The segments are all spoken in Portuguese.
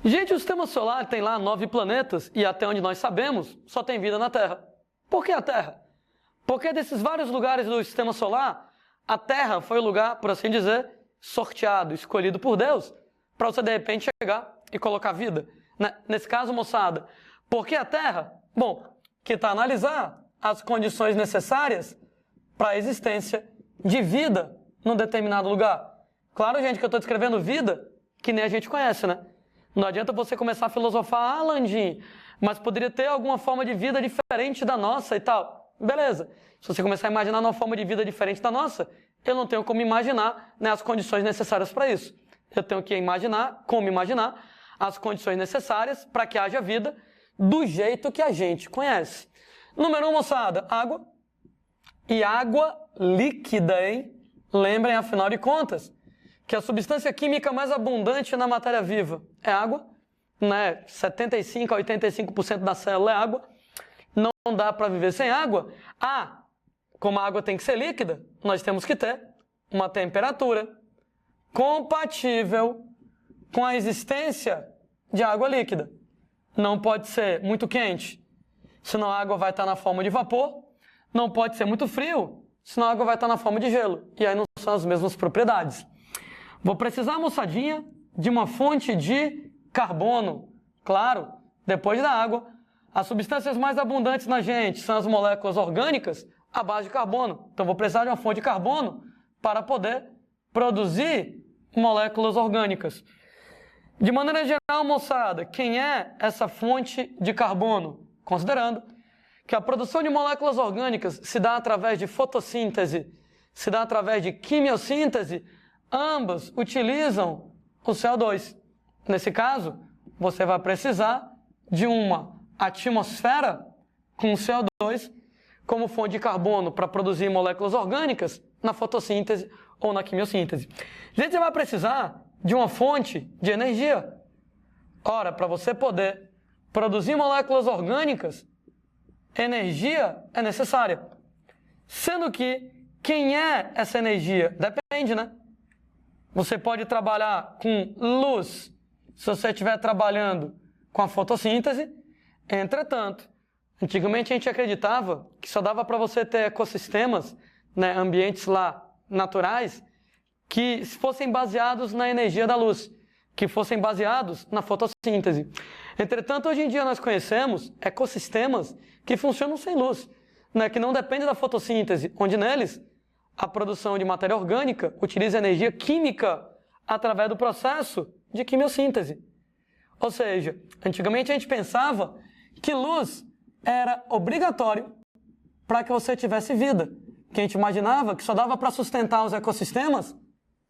Gente, o sistema solar tem lá 9 planetas e até onde nós sabemos, só tem vida na Terra. Por que a Terra? Porque desses vários lugares do sistema solar, a Terra foi o lugar, por assim dizer, sorteado, escolhido por Deus, para você de repente chegar e colocar vida. Nesse caso, moçada, por que a Terra? Bom, que está analisar as condições necessárias para a existência de vida num determinado lugar. Claro, gente, que eu estou descrevendo vida que nem a gente conhece, né? Não adianta você começar a filosofar, Landim, mas poderia ter alguma forma de vida diferente da nossa e tal. Beleza. Se você começar a imaginar uma forma de vida diferente da nossa, eu não tenho como imaginar, né, as condições necessárias para isso. Eu tenho que imaginar as condições necessárias para que haja vida do jeito que a gente conhece. Número 1, moçada, água. E água líquida, hein? Lembrem, afinal de contas, que a substância química mais abundante na matéria viva é água, né? 75 a 85% da célula é água. Não dá para viver sem água. Como a água tem que ser líquida, nós temos que ter uma temperatura compatível com a existência de água líquida. Não pode ser muito quente, senão a água vai estar na forma de vapor. Não pode ser muito frio, senão a água vai estar na forma de gelo. E aí não são as mesmas propriedades. Vou precisar, moçadinha, de uma fonte de carbono. Claro, depois da água, as substâncias mais abundantes na gente são as moléculas orgânicas à base de carbono. Então vou precisar de uma fonte de carbono para poder produzir moléculas orgânicas. De maneira geral, moçada, quem é essa fonte de carbono? Considerando que a produção de moléculas orgânicas se dá através de fotossíntese, se dá através de quimiossíntese, ambas utilizam o CO2. Nesse caso, você vai precisar de uma atmosfera com CO2 como fonte de carbono para produzir moléculas orgânicas na fotossíntese ou na quimiossíntese. A gente vai precisar de uma fonte de energia. Ora, para você poder produzir moléculas orgânicas, energia é necessária. Sendo que quem é essa energia? Depende, né? Você pode trabalhar com luz se você estiver trabalhando com a fotossíntese. Entretanto, antigamente a gente acreditava que só dava para você ter ecossistemas, né, ambientes lá naturais, que fossem baseados na energia da luz, que fossem baseados na fotossíntese. Entretanto, hoje em dia nós conhecemos ecossistemas que funcionam sem luz, né, que não dependem da fotossíntese, onde neles a produção de matéria orgânica utiliza energia química através do processo de quimiossíntese. Ou seja, antigamente a gente pensava que luz era obrigatório para que você tivesse vida. Que a gente imaginava que só dava para sustentar os ecossistemas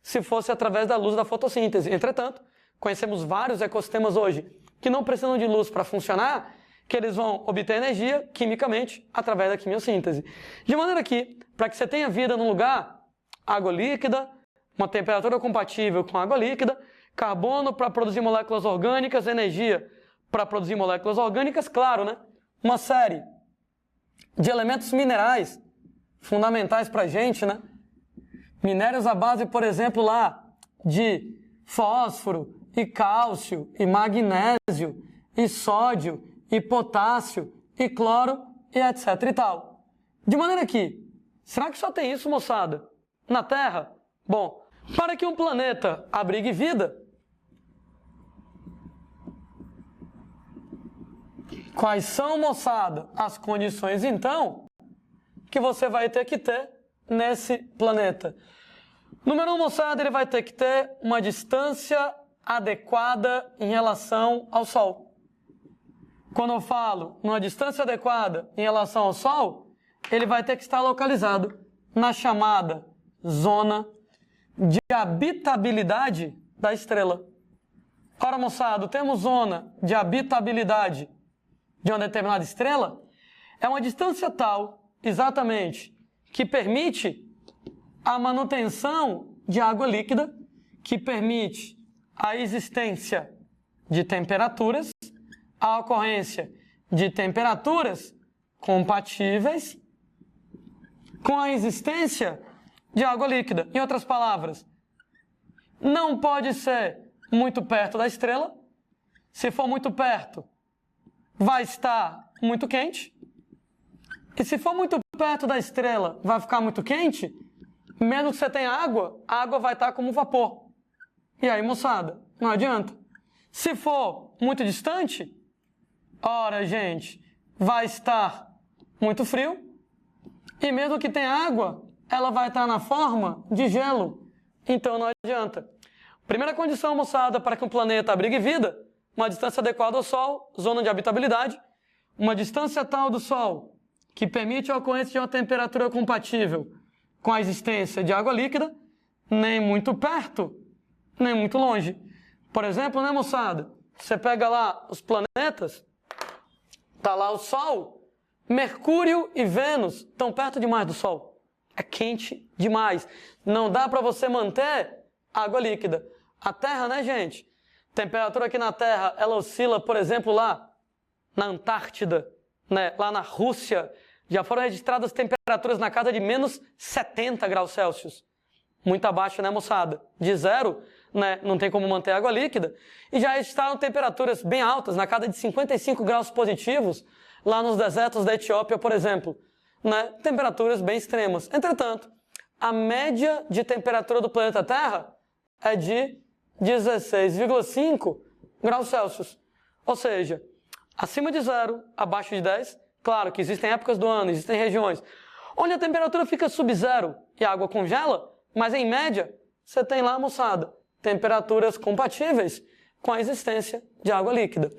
se fosse através da luz da fotossíntese. Entretanto, conhecemos vários ecossistemas hoje que não precisam de luz para funcionar, que eles vão obter energia quimicamente através da quimiossíntese. De maneira que, para que você tenha vida num lugar, água líquida, uma temperatura compatível com água líquida, carbono para produzir moléculas orgânicas, energia para produzir moléculas orgânicas, claro, né? Uma série de elementos minerais fundamentais para a gente, né? Minérios à base, por exemplo, lá de fósforo e cálcio e magnésio e sódio e potássio e cloro e etc e tal. De maneira que, será que só tem isso, moçada, na Terra? Bom, para que um planeta abrigue vida, quais são, moçada, as condições, então, que você vai ter que ter nesse planeta? Número 1, moçada, ele vai ter que ter uma distância adequada em relação ao Sol. Quando eu falo numa distância adequada em relação ao Sol, ele vai ter que estar localizado na chamada zona de habitabilidade da estrela. Ora, moçada, temos zona de habitabilidade de uma determinada estrela, é uma distância tal, exatamente, que permite a manutenção de água líquida, que permite a existência de temperaturas, a ocorrência de temperaturas compatíveis com a existência de água líquida. Em outras palavras, não pode ser muito perto da estrela, Se for muito perto, vai estar muito quente. E se for muito perto da estrela, vai ficar muito quente. Mesmo que você tenha água, a água vai estar como vapor. E aí, moçada, não adianta. Se for muito distante, ora, gente, vai estar muito frio. E mesmo que tenha água, ela vai estar na forma de gelo. Então não adianta. Primeira condição, moçada, para que um planeta abrigue vida: uma distância adequada ao Sol, zona de habitabilidade, uma distância tal do Sol que permite a ocorrência de uma temperatura compatível com a existência de água líquida, nem muito perto, nem muito longe. Por exemplo, né, moçada? Você pega lá os planetas, tá lá o Sol, Mercúrio e Vênus estão perto demais do Sol. É quente demais. Não dá para você manter água líquida. A Terra, né, gente? Temperatura aqui na Terra, ela oscila, por exemplo, lá na Antártida, né, lá na Rússia, já foram registradas temperaturas na casa de menos 70 graus Celsius. Muito abaixo, né, moçada? De zero, né, não tem como manter água líquida. E já registraram temperaturas bem altas, na casa de 55 graus positivos, lá nos desertos da Etiópia, por exemplo. Né? Temperaturas bem extremas. Entretanto, a média de temperatura do planeta Terra é de 16,5 graus Celsius. Ou seja, acima de zero, abaixo de 10. Claro que existem épocas do ano, existem regiões onde a temperatura fica sub-zero e a água congela, mas em média, você tem lá, moçada, temperaturas compatíveis com a existência de água líquida.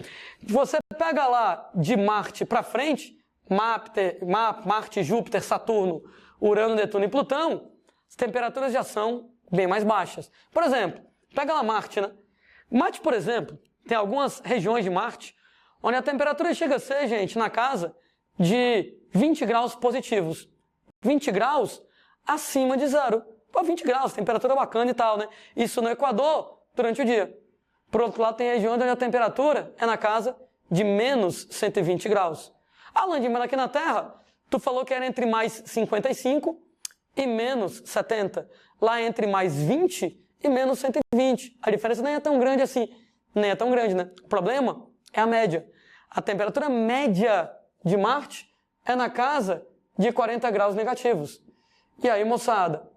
Você pega lá de Marte para frente, Marte, Júpiter, Saturno, Urano, Netuno e Plutão, as temperaturas já são bem mais baixas. Por exemplo, pega lá Marte, né? Marte, por exemplo, tem algumas regiões de Marte onde a temperatura chega a ser, gente, na casa de 20 graus positivos. 20 graus acima de zero. Pô, 20 graus, temperatura bacana e tal, né? Isso no Equador, durante o dia. Por outro lado, tem regiões onde a temperatura é na casa de menos 120 graus. Além de mais aqui na Terra, tu falou que era entre mais 55 e menos 70. Lá entre mais 20 e menos 120. A diferença nem é tão grande assim. Nem é tão grande, né? O problema é a média. A temperatura média de Marte é na casa de 40 graus negativos. E aí, moçada,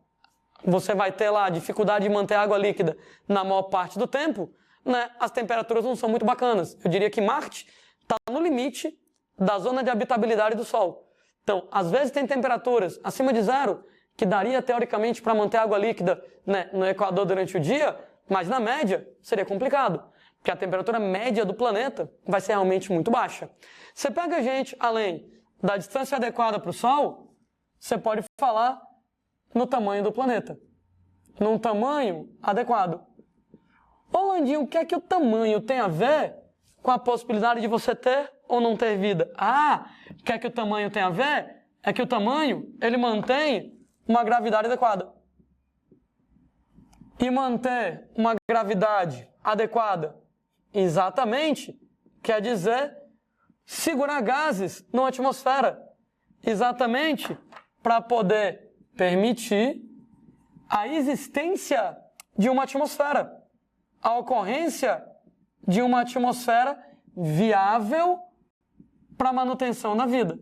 você vai ter lá dificuldade de manter água líquida na maior parte do tempo, né? As temperaturas não são muito bacanas. Eu diria que Marte está no limite da zona de habitabilidade do Sol. Então, às vezes tem temperaturas acima de zero, que daria teoricamente para manter água líquida, né, no Equador durante o dia, mas na média seria complicado, porque a temperatura média do planeta vai ser realmente muito baixa. Você pega, gente, além da distância adequada para o Sol, você pode falar no tamanho do planeta, num tamanho adequado. Ô, Landinho, o que é que o tamanho tem a ver com a possibilidade de você ter ou não ter vida? O que é que o tamanho tem a ver? É que o tamanho, ele mantém uma gravidade adequada. E manter uma gravidade adequada, exatamente, quer dizer segurar gases na atmosfera. Exatamente para poder permitir a existência de uma atmosfera, a ocorrência de uma atmosfera viável para a manutenção da vida.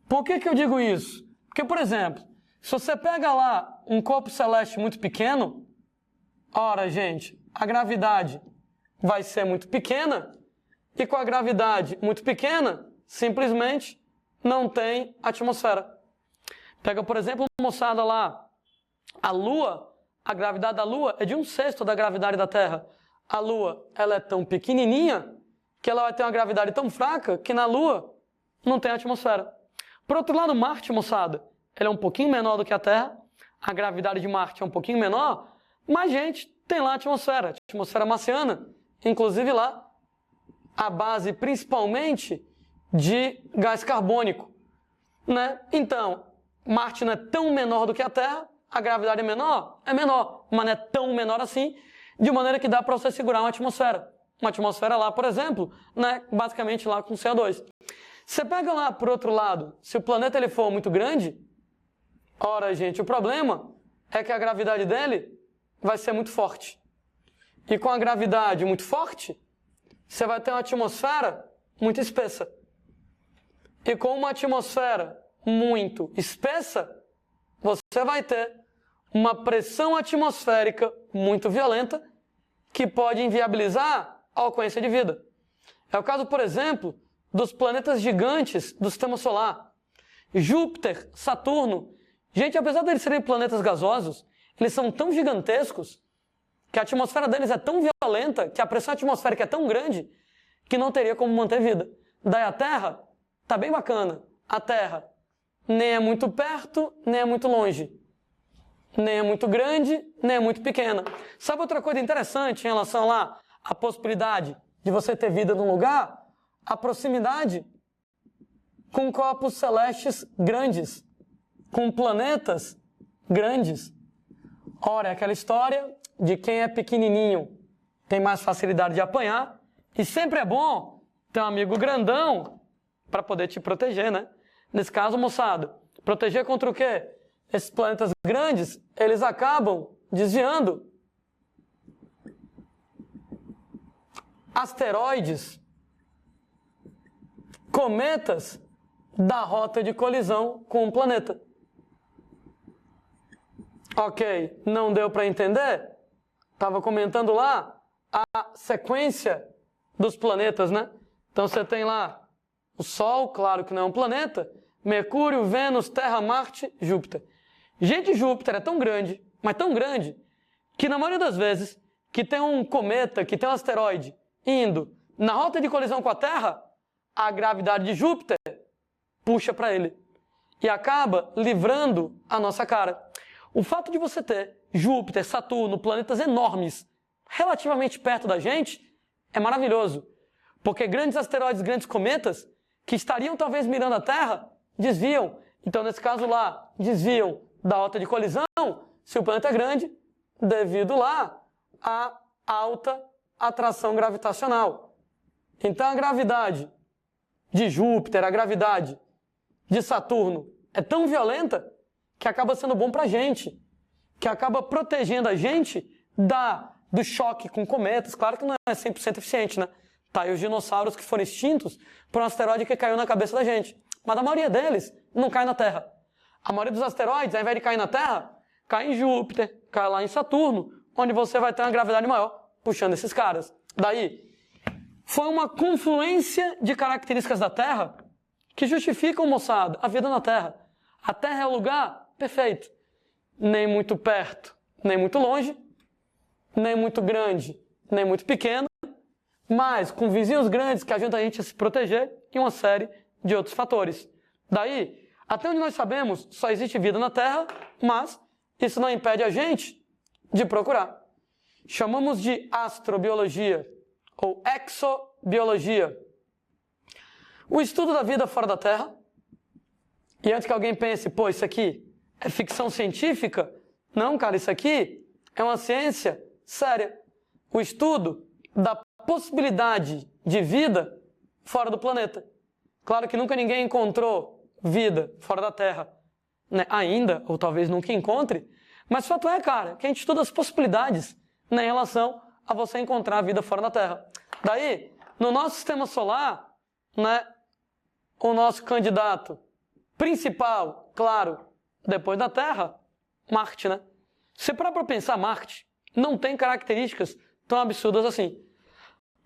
Por que eu digo isso? Porque, por exemplo, se você pega lá um corpo celeste muito pequeno, ora, gente, a gravidade vai ser muito pequena, e com a gravidade muito pequena, simplesmente não tem atmosfera. Pega, por exemplo, moçada lá, a Lua, a gravidade da Lua é de 1/6 da gravidade da Terra. A Lua, ela é tão pequenininha que ela vai ter uma gravidade tão fraca que na Lua não tem atmosfera. Por outro lado, Marte, moçada, ela é um pouquinho menor do que a Terra, a gravidade de Marte é um pouquinho menor, mas, gente, tem lá a atmosfera marciana, inclusive lá, a base principalmente de gás carbônico, né? Então, Marte não é tão menor do que a Terra, a gravidade é menor, mas não é tão menor assim, de maneira que dá para você segurar uma atmosfera. Uma atmosfera lá, por exemplo, né, basicamente lá com CO2. Você pega lá, por outro lado, se o planeta ele for muito grande, ora, gente, o problema é que a gravidade dele vai ser muito forte. E com a gravidade muito forte, você vai ter uma atmosfera muito espessa. E com uma atmosfera muito espessa, você vai ter uma pressão atmosférica muito violenta que pode inviabilizar a ocorrência de vida. É o caso, por exemplo, dos planetas gigantes do Sistema Solar. Júpiter, Saturno. Gente, apesar de eles serem planetas gasosos, eles são tão gigantescos que a atmosfera deles é tão violenta, que a pressão atmosférica é tão grande, que não teria como manter vida. Daí a Terra tá bem bacana. A Terra nem é muito perto, nem é muito longe. Nem é muito grande, nem é muito pequena. Sabe outra coisa interessante em relação lá à possibilidade de você ter vida num lugar? A proximidade com corpos celestes grandes, com planetas grandes. Ora, é aquela história de quem é pequenininho tem mais facilidade de apanhar, e sempre é bom ter um amigo grandão para poder te proteger, né? Nesse caso, moçada, proteger contra o quê? Esses planetas grandes, eles acabam desviando asteroides, cometas da rota de colisão com o planeta. Ok, não deu para entender? Estava comentando lá a sequência dos planetas, né? Então você tem lá o Sol, claro que não é um planeta, Mercúrio, Vênus, Terra, Marte, Júpiter. Gente, Júpiter é tão grande, mas tão grande, que na maioria das vezes que tem um cometa, que tem um asteroide indo na rota de colisão com a Terra, a gravidade de Júpiter puxa para ele e acaba livrando a nossa cara. O fato de você ter Júpiter, Saturno, planetas enormes, relativamente perto da gente, é maravilhoso. Porque grandes asteroides, grandes cometas, que estariam talvez mirando a Terra, desviam. Então, nesse caso lá, desviam da rota de colisão, se o planeta é grande, devido lá à alta atração gravitacional. Então, a gravidade de Júpiter, a gravidade de Saturno é tão violenta que acaba sendo bom para a gente, que acaba protegendo a gente do choque com cometas. Claro que não é 100% eficiente, né? Tá aí os dinossauros que foram extintos por um asteroide que caiu na cabeça da gente. Mas a maioria deles não cai na Terra. A maioria dos asteroides, ao invés de cair na Terra, cai em Júpiter, cai lá em Saturno, onde você vai ter uma gravidade maior, puxando esses caras. Daí, foi uma confluência de características da Terra que justificam, moçada, a vida na Terra. A Terra é o lugar perfeito. Nem muito perto, nem muito longe, nem muito grande, nem muito pequeno, mas com vizinhos grandes que ajudam a gente a se proteger e uma série de outros fatores. Daí, até onde nós sabemos, só existe vida na Terra, mas isso não impede a gente de procurar. Chamamos de astrobiologia ou exobiologia. O estudo da vida fora da Terra. E antes que alguém pense, pô, isso aqui é ficção científica? Não, cara, isso aqui é uma ciência séria. O estudo da possibilidade de vida fora do planeta. Claro que nunca ninguém encontrou vida fora da Terra, né? Ainda, ou talvez nunca encontre, mas o fato é, cara, que a gente estuda as possibilidades, né, em relação a você encontrar vida fora da Terra. Daí, no nosso sistema solar, né, o nosso candidato principal, claro, depois da Terra, Marte, né? Se parar para pensar, Marte não tem características tão absurdas assim.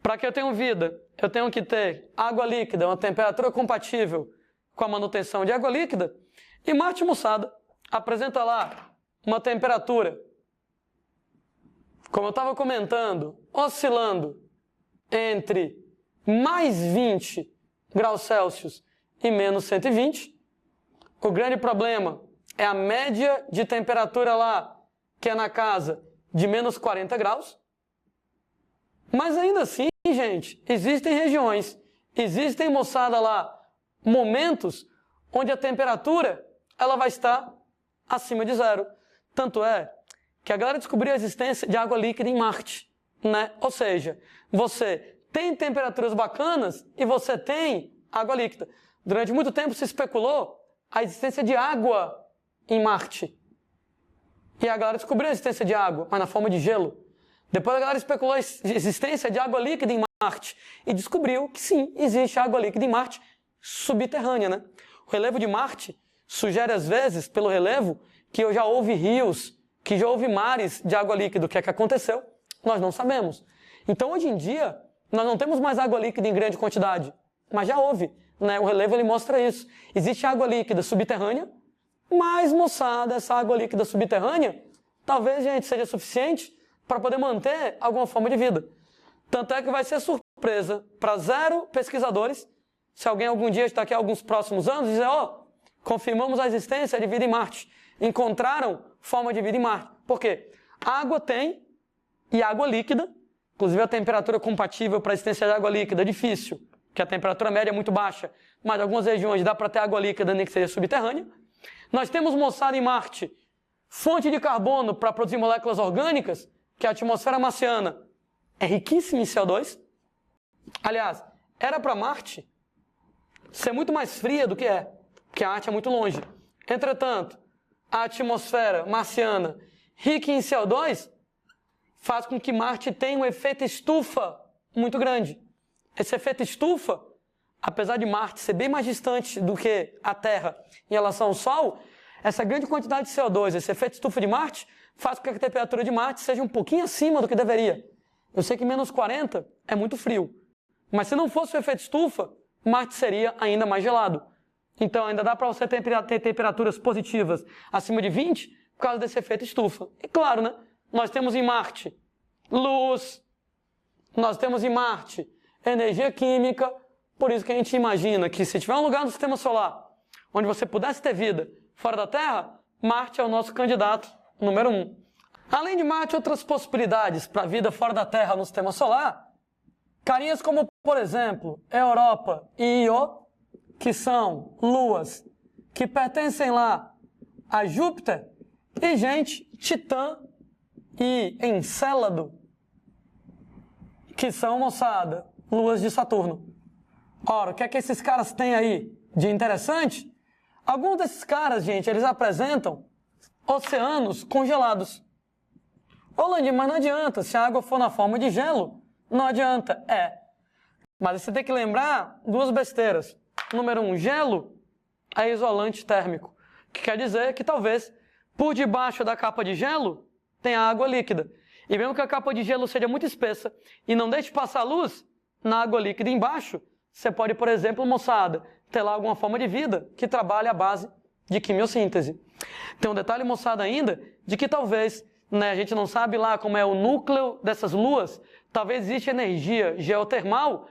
Para que eu tenha vida, eu tenho que ter água líquida, uma temperatura compatível com a manutenção de água líquida. E Marte, moçada, apresenta lá uma temperatura, como eu estava comentando, oscilando entre mais 20 graus Celsius e menos 120. O grande problema é a média de temperatura lá, que é na casa de menos 40 graus. Mas ainda assim, gente, existem regiões, existem, moçada, lá, momentos onde a temperatura ela vai estar acima de zero. Tanto é que a galera descobriu a existência de água líquida em Marte, né? Ou seja, você tem temperaturas bacanas e você tem água líquida. Durante muito tempo se especulou a existência de água em Marte. E a galera descobriu a existência de água, mas na forma de gelo. Depois a galera especulou a existência de água líquida em Marte e descobriu que sim, existe água líquida em Marte subterrânea, né? O relevo de Marte sugere às vezes, pelo relevo, que já houve rios, que já houve mares de água líquida. O que é que aconteceu? Nós não sabemos. Então hoje em dia, nós não temos mais água líquida em grande quantidade, mas já houve, né? O relevo ele mostra isso. Existe água líquida subterrânea, mas, moçada, essa água líquida subterrânea, talvez, gente, seja suficiente para poder manter alguma forma de vida. Tanto é que vai ser surpresa para 0 pesquisadores, se alguém algum dia, daqui a alguns próximos anos, dizer, confirmamos a existência de vida em Marte. Encontraram forma de vida em Marte. Por quê? Água tem, e água líquida, inclusive a temperatura compatível para a existência de água líquida é difícil, porque a temperatura média é muito baixa, mas em algumas regiões dá para ter água líquida, nem que seja subterrânea. Nós temos, moçada, em Marte, fonte de carbono para produzir moléculas orgânicas, que a atmosfera marciana é riquíssima em CO2. Aliás, era para Marte ser muito mais fria do que é, porque a Marte é muito longe. Entretanto, a atmosfera marciana rica em CO2 faz com que Marte tenha um efeito estufa muito grande. Esse efeito estufa, apesar de Marte ser bem mais distante do que a Terra em relação ao Sol, essa grande quantidade de CO2, esse efeito estufa de Marte, faz com que a temperatura de Marte seja um pouquinho acima do que deveria. Eu sei que menos 40 é muito frio, mas se não fosse o efeito estufa, Marte seria ainda mais gelado. Então ainda dá para você ter temperaturas positivas acima de 20 por causa desse efeito estufa. E claro, né? Nós temos em Marte luz, nós temos em Marte energia química, por isso que a gente imagina que se tiver um lugar no sistema solar onde você pudesse ter vida fora da Terra, Marte é o nosso candidato número 1. Além de Marte, outras possibilidades para a vida fora da Terra no sistema solar, carinhas como, por exemplo, Europa e Io, que são luas que pertencem lá a Júpiter, e, gente, Titã e Encélado, que são, moçada, luas de Saturno. Ora, o que é que esses caras têm aí de interessante? Alguns desses caras, gente, eles apresentam oceanos congelados. Ô, Landim, mas não adianta, se a água for na forma de gelo, não adianta. Mas você tem que lembrar 2 besteiras. Número 1, gelo é isolante térmico, que quer dizer que talvez por debaixo da capa de gelo tenha água líquida. E mesmo que a capa de gelo seja muito espessa e não deixe passar luz na água líquida embaixo, você pode, por exemplo, moçada, ter lá alguma forma de vida que trabalhe à base de quimiossíntese. Tem um detalhe, moçada, ainda, de que talvez, né, a gente não sabe lá como é o núcleo dessas luas, talvez existe energia geotermal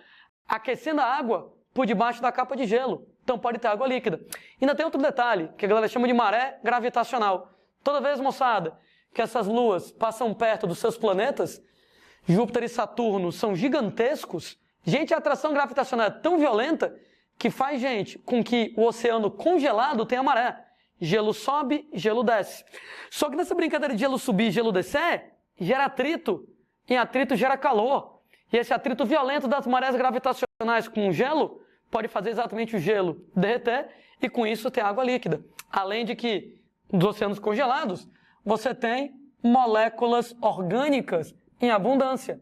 aquecendo a água por debaixo da capa de gelo. Então pode ter água líquida. Ainda tem outro detalhe, que a galera chama de maré gravitacional. Toda vez, moçada, que essas luas passam perto dos seus planetas, Júpiter e Saturno são gigantescos, gente, a atração gravitacional é tão violenta que faz, gente, com que o oceano congelado tenha maré. Gelo sobe, gelo desce. Só que nessa brincadeira de gelo subir e gelo descer, gera atrito, e atrito gera calor. E esse atrito violento das marés gravitacionais com o gelo pode fazer exatamente o gelo derreter e com isso ter água líquida. Além de que, nos oceanos congelados, você tem moléculas orgânicas em abundância.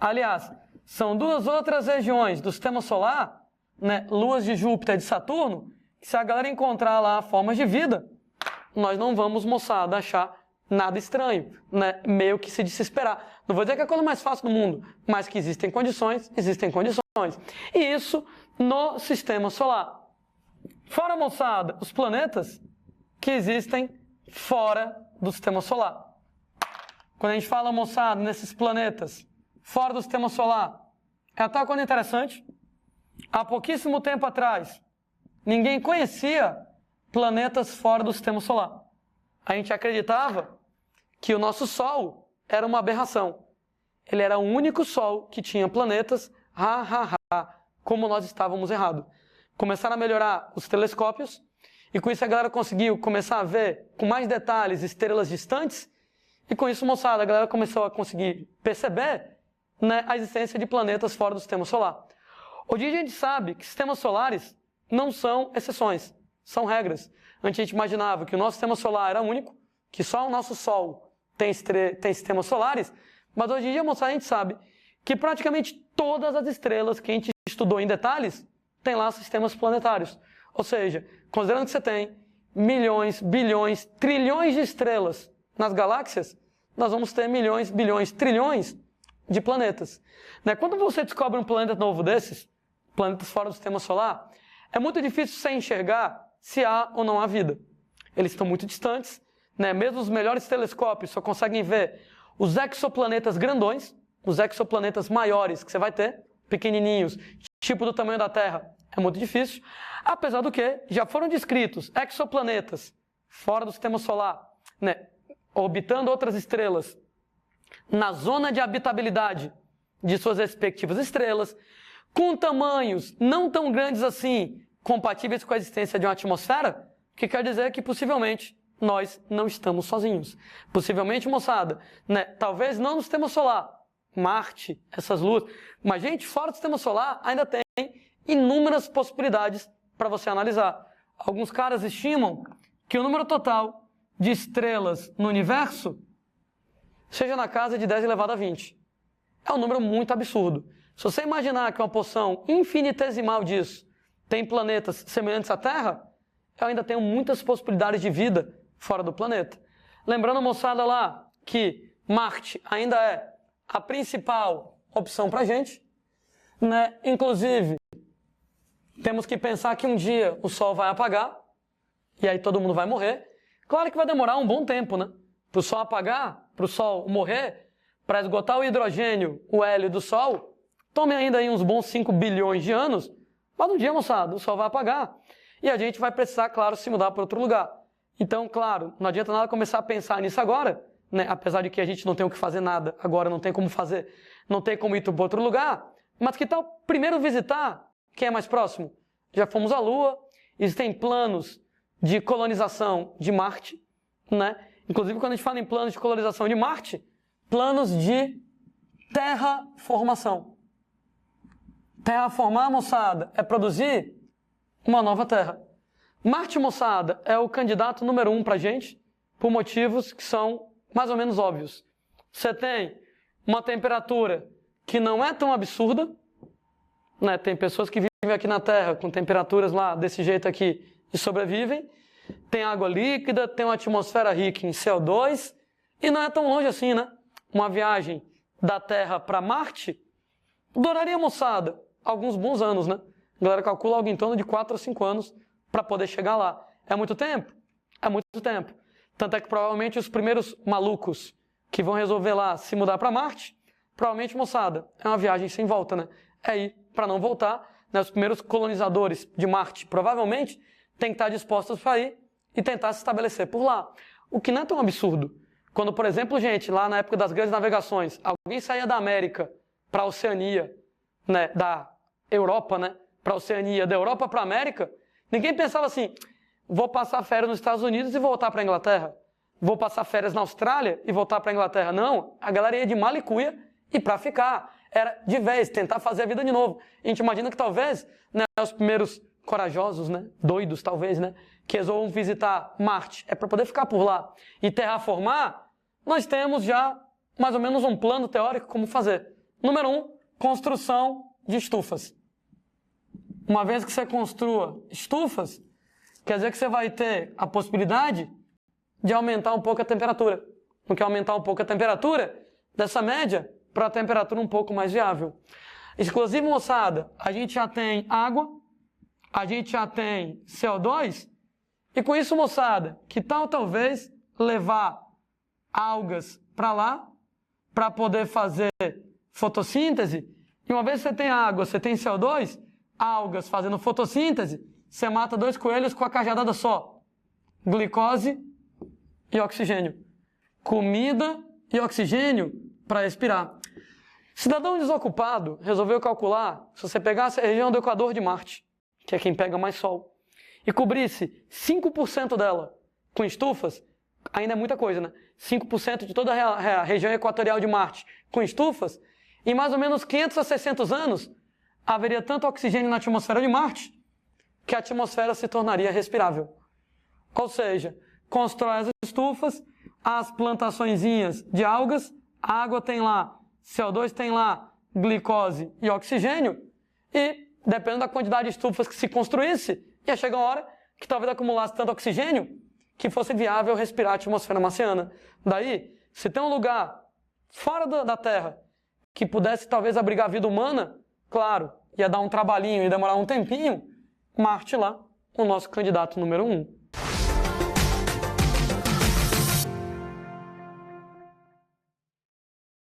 Aliás, são 2 outras regiões do sistema solar, né, luas de Júpiter e de Saturno, que se a galera encontrar lá formas de vida, nós não vamos, moçada, achar nada estranho, né, meio que se desesperar. Não vou dizer que é a coisa mais fácil do mundo, mas que existem condições, existem condições. E isso no sistema solar. Fora, moçada, os planetas que existem fora do sistema solar. Quando a gente fala, moçada, nesses planetas fora do sistema solar, é até uma coisa interessante. Há pouquíssimo tempo atrás, ninguém conhecia planetas fora do sistema solar. A gente acreditava que o nosso Sol era uma aberração. Ele era o único Sol que tinha planetas, como nós estávamos errados. Começaram a melhorar os telescópios, e com isso a galera conseguiu começar a ver com mais detalhes estrelas distantes, e com isso, moçada, a galera começou a conseguir perceber, né, a existência de planetas fora do sistema solar. Hoje a gente sabe que sistemas solares não são exceções, são regras. Antes a gente imaginava que o nosso sistema solar era único, que só o nosso Sol tem sistemas solares, mas hoje em dia, moçada, a gente sabe que praticamente todas as estrelas que a gente estudou em detalhes tem lá sistemas planetários. Ou seja, considerando que você tem milhões, bilhões, trilhões de estrelas nas galáxias, nós vamos ter milhões, bilhões, trilhões de planetas. Né? Quando você descobre um planeta novo desses, planetas fora do sistema solar, é muito difícil você enxergar se há ou não há vida. Eles estão muito distantes, né? Mesmo os melhores telescópios só conseguem ver os exoplanetas grandões, os exoplanetas maiores que você vai ter, pequenininhos, tipo do tamanho da Terra, é muito difícil. Apesar do que já foram descritos exoplanetas fora do sistema solar, né? Orbitando outras estrelas, na zona de habitabilidade de suas respectivas estrelas, com tamanhos não tão grandes assim, compatíveis com a existência de uma atmosfera, que quer dizer que possivelmente nós não estamos sozinhos. Possivelmente, moçada, né, talvez não no sistema solar, Marte, essas luas, mas gente, fora do sistema solar ainda tem inúmeras possibilidades para você analisar. Alguns caras estimam que o número total de estrelas no universo seja na casa de 10 elevado a 20. É um número muito absurdo. Se você imaginar que uma porção infinitesimal disso tem planetas semelhantes à Terra, eu ainda tenho muitas possibilidades de vida fora do planeta. Lembrando, moçada, lá que Marte ainda é a principal opção para a gente, né? Inclusive, temos que pensar que um dia o Sol vai apagar e aí todo mundo vai morrer. Claro que vai demorar um bom tempo, né? Para o Sol apagar, para o Sol morrer, para esgotar o hidrogênio, o hélio do Sol, tome ainda aí uns bons 5 bilhões de anos, mas um dia, moçada, o Sol vai apagar e a gente vai precisar, claro, se mudar para outro lugar. Então, claro, não adianta nada começar a pensar nisso agora, né? Apesar de que a gente não tem o que fazer nada agora, não tem como fazer, não tem como ir para outro lugar, mas que tal primeiro visitar quem é mais próximo? Já fomos à Lua, existem planos de colonização de Marte, né? Inclusive, quando a gente fala em planos de colonização de Marte, planos de terraformação. Terraformar, moçada, é produzir uma nova Terra. Marte, moçada, é o candidato número 1 para a gente, por motivos que são mais ou menos óbvios. Você tem uma temperatura que não é tão absurda, né? Tem pessoas que vivem aqui na Terra com temperaturas lá desse jeito aqui e sobrevivem. Tem água líquida, tem uma atmosfera rica em CO2 e não é tão longe assim, né? Uma viagem da Terra para Marte duraria, moçada, alguns bons anos, né? A galera calcula algo em torno de 4 a 5 anos para poder chegar lá. É muito tempo? É muito tempo. Tanto é que provavelmente os primeiros malucos que vão resolver lá se mudar para Marte, provavelmente, moçada, é uma viagem sem volta, né? É ir para não voltar, né? Os primeiros colonizadores de Marte provavelmente têm que estar dispostos para ir e tentar se estabelecer por lá. O que não é tão absurdo. Quando, por exemplo, gente, lá na época das grandes navegações, alguém saía da América para a Oceania, né? Da Europa, né? Para a Oceania, da Europa para a América, ninguém pensava assim, vou passar férias nos Estados Unidos e voltar para a Inglaterra. Vou passar férias na Austrália e voltar para a Inglaterra. Não, a galera ia de mala e cuia e para ficar. Era de vez, tentar fazer a vida de novo. A gente imagina que talvez, né, os primeiros corajosos, né, doidos talvez, né, que resolvam visitar Marte, é para poder ficar por lá e terraformar, nós temos já mais ou menos um plano teórico como fazer. Número 1, construção de estufas. Uma vez que você construa estufas, quer dizer que você vai ter a possibilidade de aumentar um pouco a temperatura. Não quer aumentar um pouco a temperatura dessa média para a temperatura um pouco mais viável. Inclusive, moçada, a gente já tem água, a gente já tem CO2, e com isso, moçada, que tal talvez levar algas para lá, para poder fazer fotossíntese, e uma vez que você tem água, você tem CO2, algas fazendo fotossíntese, você mata 2 coelhos com a cajadada só. Glicose e oxigênio. Comida e oxigênio para respirar. Cidadão desocupado resolveu calcular, se você pegasse a região do Equador de Marte, que é quem pega mais sol, e cobrisse 5% dela com estufas, ainda é muita coisa, né? 5% de toda a região equatorial de Marte com estufas, em mais ou menos 500 a 600 anos, haveria tanto oxigênio na atmosfera de Marte que a atmosfera se tornaria respirável. Ou seja, constrói as estufas, as plantaçõezinhas de algas, a água tem lá CO2, tem lá glicose e oxigênio, e dependendo da quantidade de estufas que se construísse, ia chegar uma hora que talvez acumulasse tanto oxigênio que fosse viável respirar a atmosfera marciana. Daí, se tem um lugar fora da Terra que pudesse talvez abrigar vida humana, claro, ia dar um trabalhinho e demorar um tempinho, Marte lá, o nosso candidato número 1.